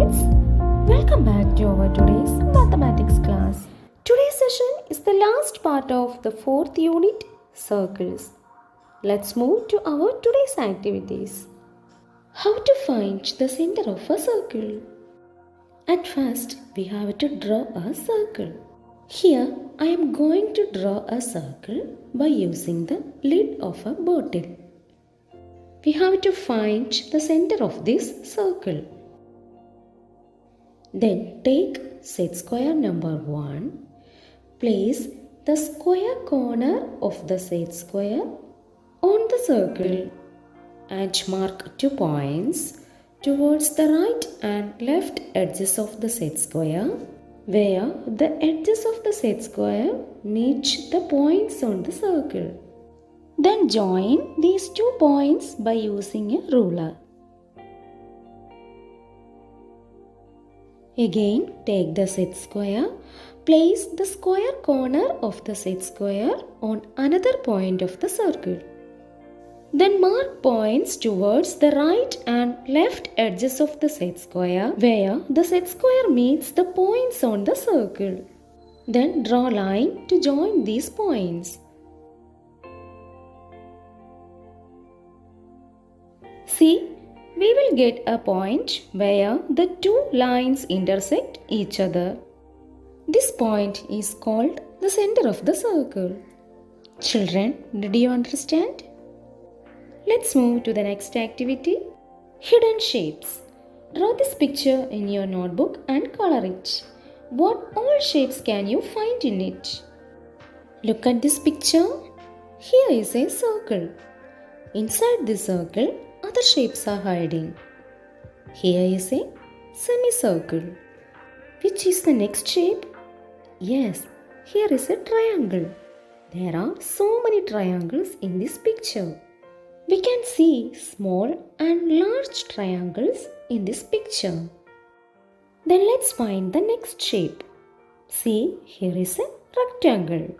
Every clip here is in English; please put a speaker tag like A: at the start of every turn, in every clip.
A: kids, welcome back to our today's mathematics class. Today's session is the last part of the fourth unit, circles. Let's move to our today's activities. How to find the center of a circle? At first, we have to draw a circle. Here, I am going to draw a circle by using the lid of a bottle. We have to find the center of this circle. Then take set square number 1. Place the square corner of the set square on the circle and mark 2 points towards the right and left edges of the set square where the edges of the set square meet the points on the circle. Then join these 2 points by using a ruler. Again, take the set square, place the square corner of the set square on another point of the circle. Then mark points towards the right and left edges of the set square where the set square meets the points on the circle. Then draw a line to join these points. See, we will get a point where the 2 lines intersect each other. This point is called the center of the circle. Children, did you understand? Let's move to the next activity. Hidden shapes. Draw this picture in your notebook and color it. What all shapes can you find in it? Look at this picture. Here is a circle. Inside this circle, other shapes are hiding. Here is a semicircle. Which is the next shape? Yes, here is a triangle. There are so many triangles in this picture. We can see small and large triangles in this picture. Then let's find the next shape. See, here is a rectangle.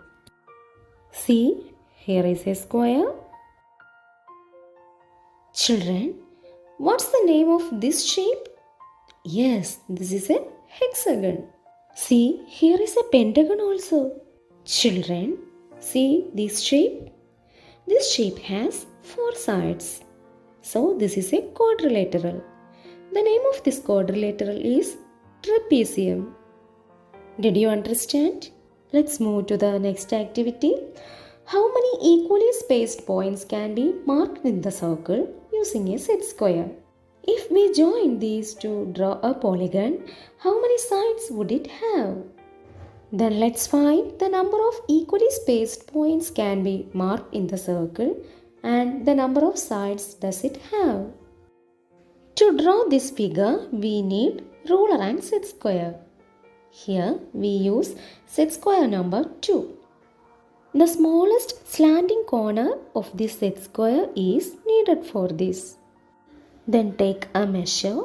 A: See, here is a square. Children, what's the name of this shape? Yes, this is a hexagon. See, here is a pentagon also. Children, see this shape? This shape has 4 sides. So, this is a quadrilateral. The name of this quadrilateral is trapezium. Did you understand? Let's move to the next activity. How many equally spaced points can be marked in the circle using a set square? If we join these to draw a polygon, how many sides would it have? Then let's find the number of equally spaced points can be marked in the circle and the number of sides does it have. To draw this figure, we need ruler and set square. Here we use set square number 2. The smallest slanting corner of this set square is needed for this. Then take a measure.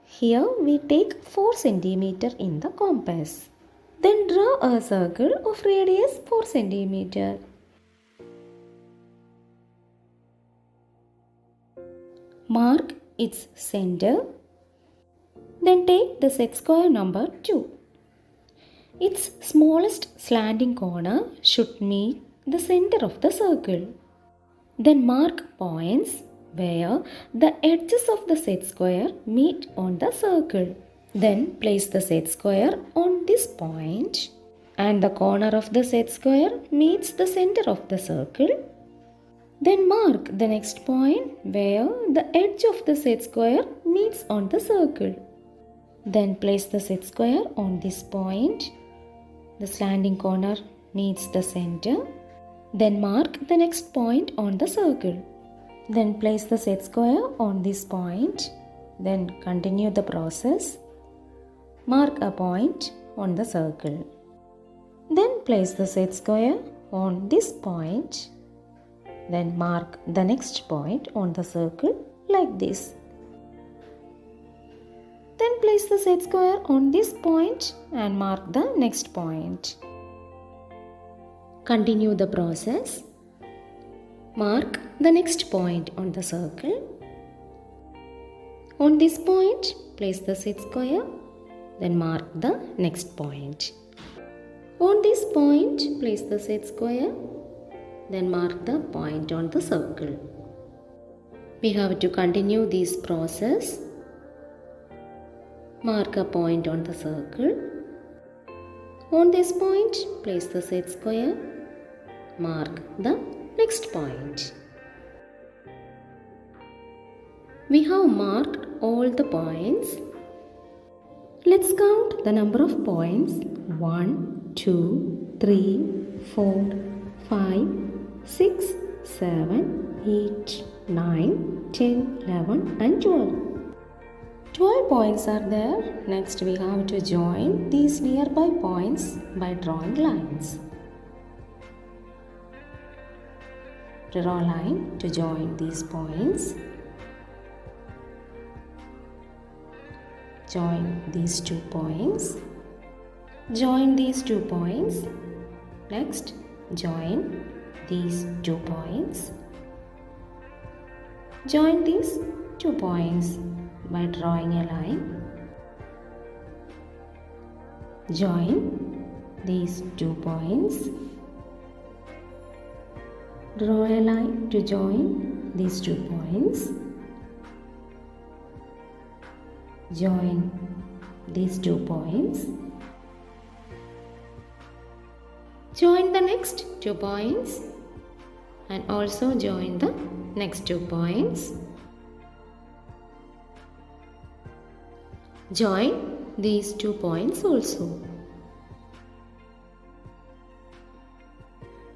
A: Here we take 4 cm in the compass. Then draw a circle of radius 4 cm. Mark its center. Then take the set square number 2. Its smallest slanting corner should meet the center of the circle. Then mark points where the edges of the set square meet on the circle. Then place the set square on this point and the corner of the set square meets the center of the circle. Then mark the next point where the edge of the set square meets on the circle. Then place the set square on this point. The slanting corner meets the center. Then mark the next point on the circle. Then place the set square on this point. Then continue the process. Mark a point on the circle. Then place the set square on this point. Then mark the next point on the circle like this. Then place the set square on this point and mark the next point. Continue the process. Mark the next point on the circle. On this point, place the set square, then mark the next point. On this point, place the set square, then mark the point on the circle. We have to continue this process. Mark a point on the circle. On this point, place the set square, mark the next point. We have marked all the points. Let's count the number of points. 1, 2, 3, 4, 5, 6, 7, 8, 9, 10, 11 and 12. 12 points are there. Next we have to join these nearby points by drawing lines. Draw a line to join these points. Join these 2 points. Join these 2 points. Next, join these 2 points. Join these 2 points by drawing a line. Join these 2 points. Draw a line to join these 2 points. Join these 2 points. Join the next 2 points and also join the next 2 points. Join these 2 points also.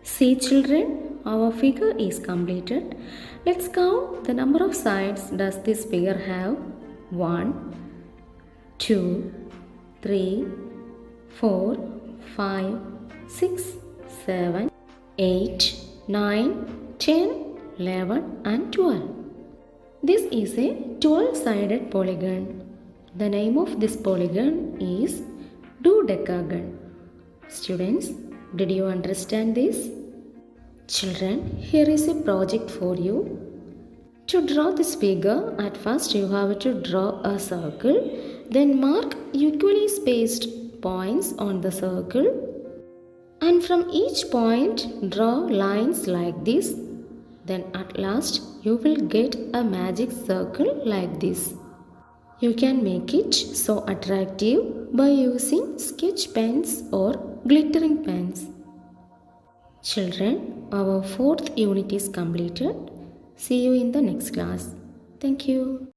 A: See children, our figure is completed. Let's count the number of sides does this figure have. 1, 2, 3, 4, 5, 6, 7, 8, 9, 10, 11 and 12. This is a 12-sided polygon. The name of this polygon is dodecagon. Students, did you understand this? Children, here is a project for you. To draw this figure, at first you have to draw a circle, then mark equally spaced points on the circle, and from each point draw lines like this. Then at last you will get a magic circle like this. You can make it so attractive by using sketch pens or glittering pens. Children, our 4th unit is completed. See you in the next class. Thank you.